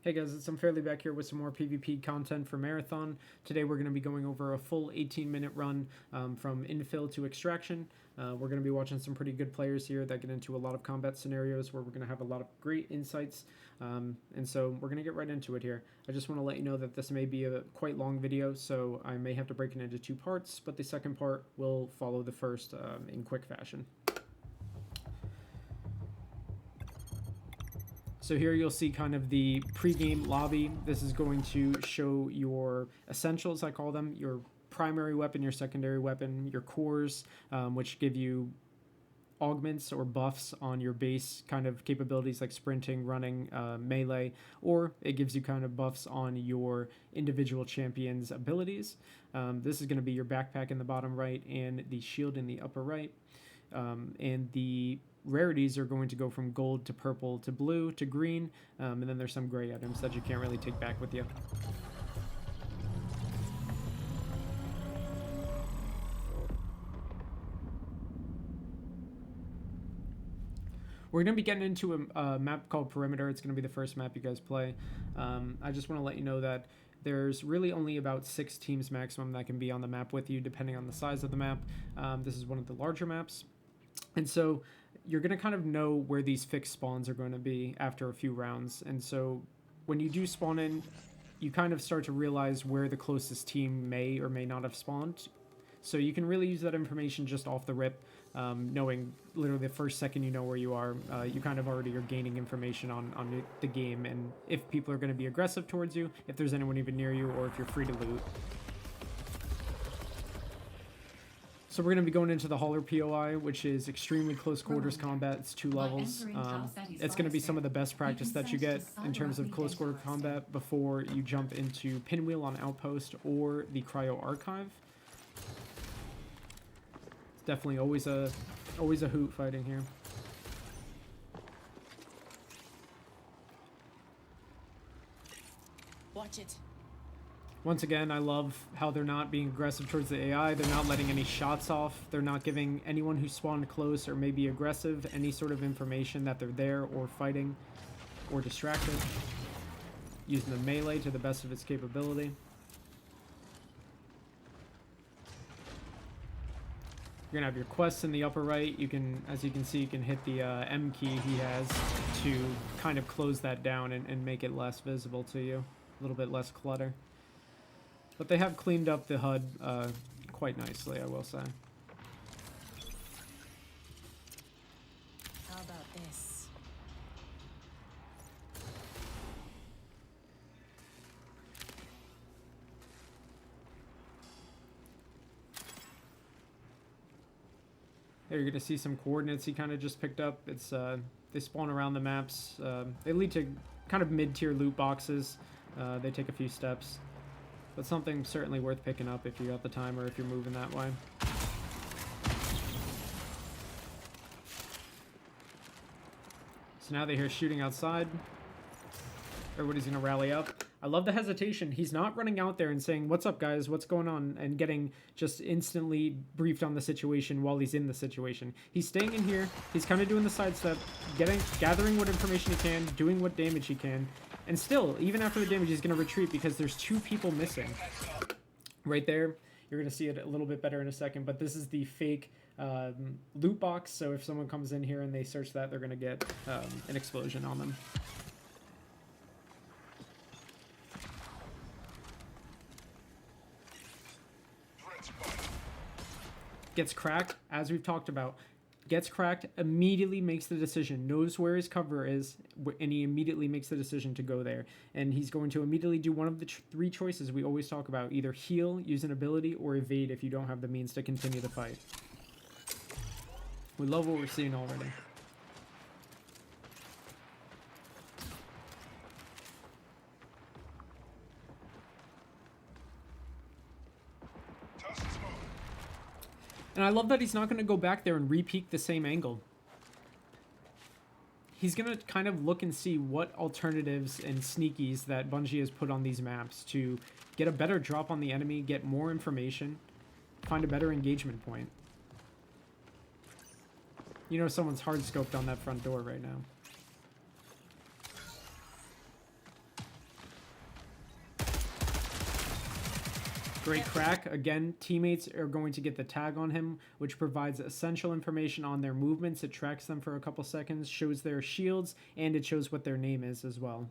Hey guys, it's Fairly back here with some more PvP content for Marathon. Today we're going to be going over a full 18-minute run from infill to extraction. We're going to be watching some pretty good players here that get into a lot of combat scenarios where we're going to have a lot of great insights. And so we're going to get right into it here. I just want to let you know that this may be a quite long video, so I may have to break it into two parts, but the second part will follow the first in quick fashion. So here you'll see kind of the pre-game lobby. This is going to show your essentials, I call them, your primary weapon, your secondary weapon, your cores, which give you augments or buffs on your base kind of capabilities like sprinting, running, melee, or it gives you kind of buffs on your individual champion's abilities. This is going to be your backpack in the bottom right and the shield in the upper right. And the rarities are going to go from gold to purple to blue to green, and then there's some gray items that you can't really take back with you. We're going to be getting into a map called Perimeter. It's going to be the first map you guys play. I just want to let you know that there's really only about 6 teams maximum that can be on the map with you, depending on the size of the map. This is one of the larger maps. And so you're going to kind of know where these fixed spawns are going to be after a few rounds. And so when you do spawn in, you kind of start to realize where the closest team may or may not have spawned. So you can really use that information just off the rip, knowing literally the first second you know where you are, you kind of already are gaining information on the game and if people are going to be aggressive towards you, if there's anyone even near you, or if you're free to loot. So we're going to be going into the Hauler POI, which is extremely close quarters combat. It's 2 levels. It's going to be some of the best practice that you get in terms of close quarter combat before you jump into Pinwheel on Outpost or the Cryo Archive. It's definitely always a hoot fighting here. Watch it. Once again, I love how they're not being aggressive towards the AI. They're not letting any shots off. They're not giving anyone who spawned close or may be aggressive any sort of information that they're there or fighting or distracted. Using the melee to the best of its capability. You're going to have your quests in the upper right. You can, as you can see, you can hit the M key he has to kind of close that down and make it less visible to you. A little bit less clutter. But they have cleaned up the HUD quite nicely, I will say. How about this? There you're going to see some coordinates he kind of just picked up. It's they spawn around the maps. They lead to kind of mid-tier loot boxes. They take a few steps. But something certainly worth picking up if you got the time or if you're moving that way. So now they hear shooting outside. Everybody's going to rally up. I love the hesitation. He's not running out there and saying, "What's up, guys? What's going on?" and getting just instantly briefed on the situation while he's in the situation. He's staying in here. He's kind of doing the sidestep, gathering what information he can, doing what damage he can. And still, even after the damage, he's going to retreat because there's 2 people missing. Right there. You're going to see it a little bit better in a second, but this is the fake loot box. So if someone comes in here and they search that, they're going to get an explosion on them. Gets cracked, as we've talked about. Gets cracked, immediately makes the decision, knows where his cover is, and he immediately makes the decision to go there. And he's going to immediately do one of the 3 choices we always talk about. Either heal, use an ability, or evade if you don't have the means to continue the fight. We love what we're seeing already. And I love that he's not going to go back there and re-peek the same angle. He's going to kind of look and see what alternatives and sneakies that Bungie has put on these maps to get a better drop on the enemy, get more information, find a better engagement point. You know someone's hard scoped on that front door right now. Great crack. Again, teammates are going to get the tag on him, which provides essential information on their movements. It tracks them for a couple seconds, shows their shields, and it shows what their name is as well.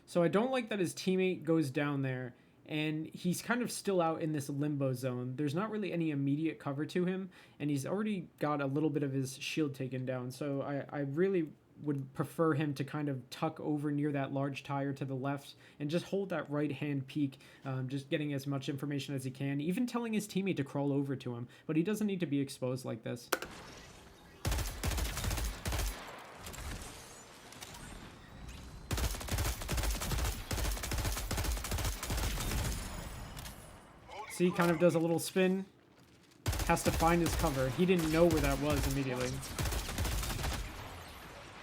So I don't like that his teammate goes down there and he's kind of still out in this limbo zone. There's not really any immediate cover to him, and he's already got a little bit of his shield taken down. So I really would prefer him to kind of tuck over near that large tire to the left and just hold that right hand peak, just getting as much information as he can, even telling his teammate to crawl over to him. But he doesn't need to be exposed like this. See, kind of does a little spin. Has to find his cover. He didn't know where that was immediately.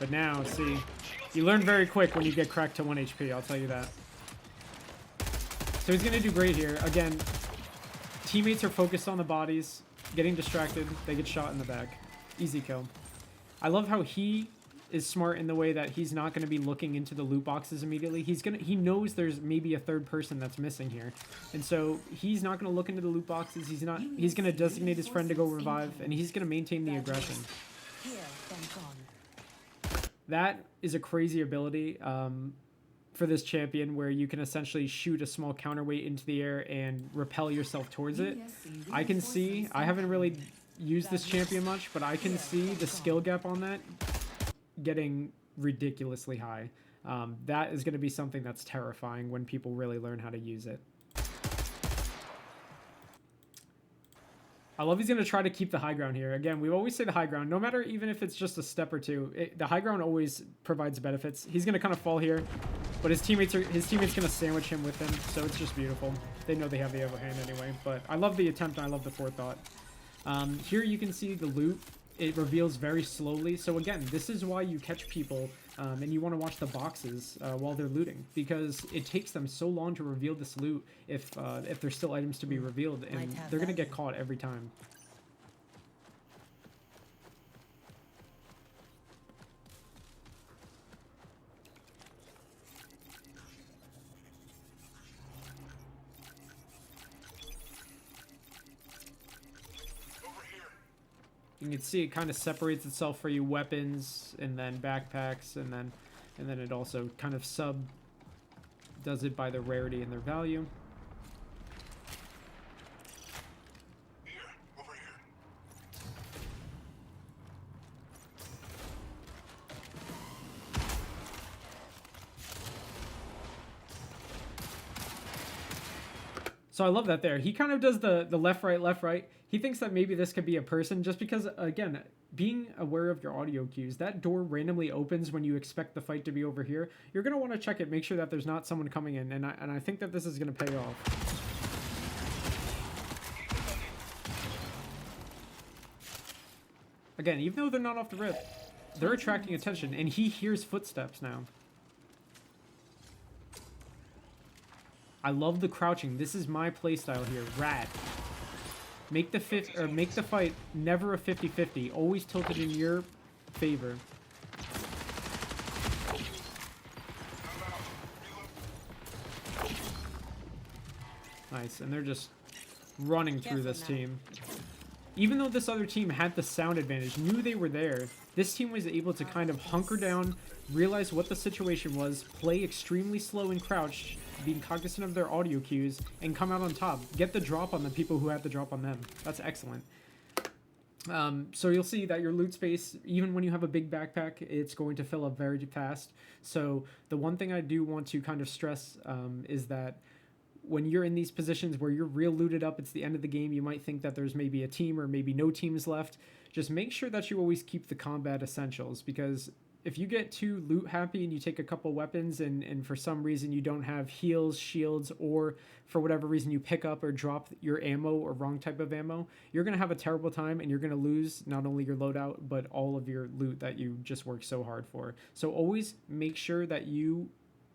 But now, see, you learn very quick when you get cracked to 1 HP, I'll tell you that. So he's going to do great here. Again, teammates are focused on the bodies, getting distracted. They get shot in the back. Easy kill. I love how he is smart in the way that he's not going to be looking into the loot boxes immediately. He knows there's maybe a third person that's missing here, and so he's not going to look into the loot boxes. He's going to designate his friend to go revive, and he's going to maintain the aggression. That is a crazy ability for this champion, where you can essentially shoot a small counterweight into the air and repel yourself towards it. I can see, I haven't really used this champion much, but I can see the skill gap on that getting ridiculously high. That is going to be something that's terrifying when people really learn how to use it. I love he's going to try to keep the high ground here. Again, we always say the high ground, no matter even if it's just a step or two, the high ground always provides benefits. He's going to kind of fall here, but his teammate's going to sandwich him with him, so it's just beautiful. They know they have the upper hand anyway, but I love the attempt and I love the forethought. Here you can see the loot. It reveals very slowly. So again, this is why you catch people and you want to watch the boxes while they're looting, because it takes them so long to reveal this loot if there's still items to be revealed, and they're going to get caught every time. You can see it kind of separates itself for you, weapons and then backpacks, and then it also kind of does it by the rarity and their value. So I love that there. He kind of does the left, right. He thinks that maybe this could be a person, just because, again, being aware of your audio cues, that door randomly opens when you expect the fight to be over here. You're going to want to check it, make sure that there's not someone coming in, and I think that this is going to pay off. Again, even though they're not off the rip, they're attracting attention, and he hears footsteps now. I love the crouching. This is my playstyle here. Rad. Make the fight never a 50-50. Always tilted in your favor. Nice, and they're just running through this team. Even though this other team had the sound advantage, knew they were there, this team was able to kind of hunker down, realize what the situation was, play extremely slow and crouched, being cognizant of their audio cues, and come out on top. Get the drop on the people who had the drop on them. That's excellent. So you'll see that your loot space, even when you have a big backpack, it's going to fill up very fast. So the one thing I do want to kind of stress is that when you're in these positions where you're real looted up, it's the end of the game, you might think that there's maybe a team or maybe no teams left. Just make sure that you always keep the combat essentials, because if you get too loot happy and you take a couple weapons and for some reason you don't have heals, shields, or for whatever reason you pick up or drop your ammo or wrong type of ammo, you're going to have a terrible time, and you're going to lose not only your loadout but all of your loot that you just worked so hard for. So always make sure that you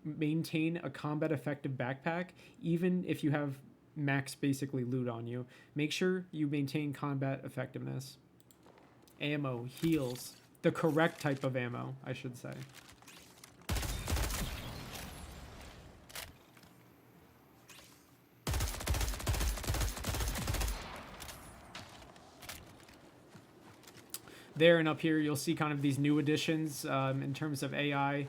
maintain a combat effective backpack, even if you have max basically loot on you. Make sure you maintain combat effectiveness. ammo, heals. The correct type of ammo, I should say. There and up here, you'll see kind of these new additions in terms of AI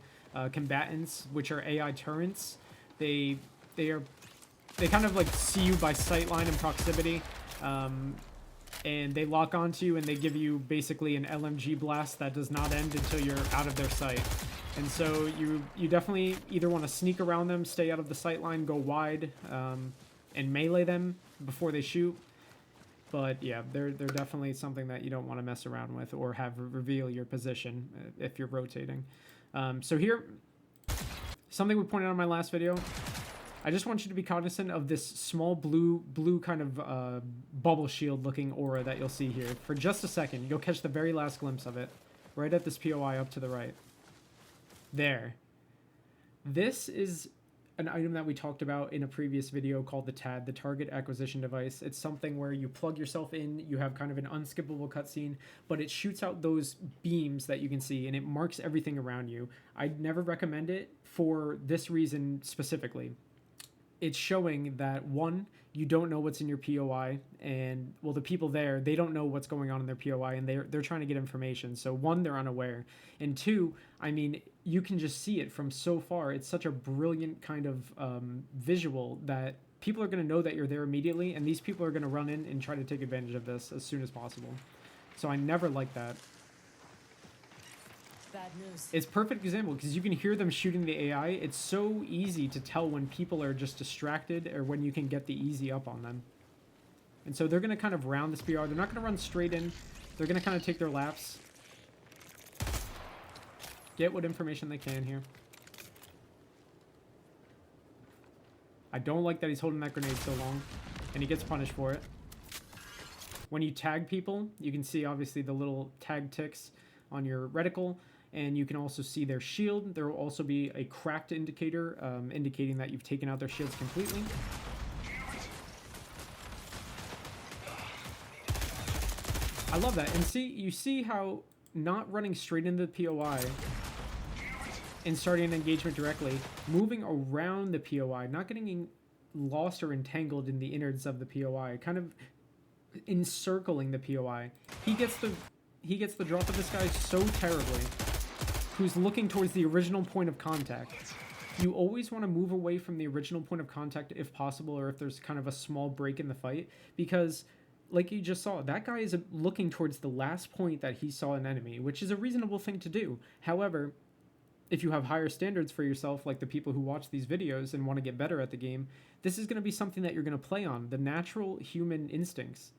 combatants, which are AI turrets. They kind of like see you by sightline and proximity, and they lock onto you, and they give you basically an LMG blast that does not end until you're out of their sight. And so you definitely either want to sneak around them, stay out of the sightline, go wide, and melee them before they shoot. But yeah, they're definitely something that you don't want to mess around with or have reveal your position if you're rotating. So here, something we pointed out in my last video, I just want you to be cognizant of this small blue kind of bubble shield looking aura that you'll see here. For just a second, you'll catch the very last glimpse of it, right at this POI up to the right. There. This is an item that we talked about in a previous video called the TAD, the Target Acquisition Device. It's something where you plug yourself in, you have kind of an unskippable cutscene, but it shoots out those beams that you can see, and it marks everything around you. I'd never recommend it for this reason specifically. It's showing that, one, you don't know what's in your POI, and, well, the people there, they don't know what's going on in their POI, and they're trying to get information. So, one, they're unaware. And two, I mean, you can just see it from so far. It's such a brilliant kind of visual that people are going to know that you're there immediately, and these people are going to run in and try to take advantage of this as soon as possible. So I never like that. Bad news. It's a perfect example because you can hear them shooting the AI. It's so easy to tell when people are just distracted or when you can get the easy up on them. And so they're going to kind of round this PR. They're not going to run straight in. They're going to kind of take their laps. Get what information they can here. I don't like that he's holding that grenade so long, and he gets punished for it. When you tag people, you can see obviously the little tag ticks on your reticle, and you can also see their shield. There will also be a cracked indicator indicating that you've taken out their shields completely. I love that. And see, you see how not running straight into the POI and starting an engagement directly, moving around the POI, not getting lost or entangled in the innards of the POI, kind of encircling the POI. He gets the drop of this guy so terribly, who's looking towards the original point of contact. You always want to move away from the original point of contact if possible, or if there's kind of a small break in the fight, because like you just saw, that guy is looking towards the last point that he saw an enemy, which is a reasonable thing to do. However, if you have higher standards for yourself, like the people who watch these videos and want to get better at the game, this is going to be something that you're going to play on, the natural human instincts.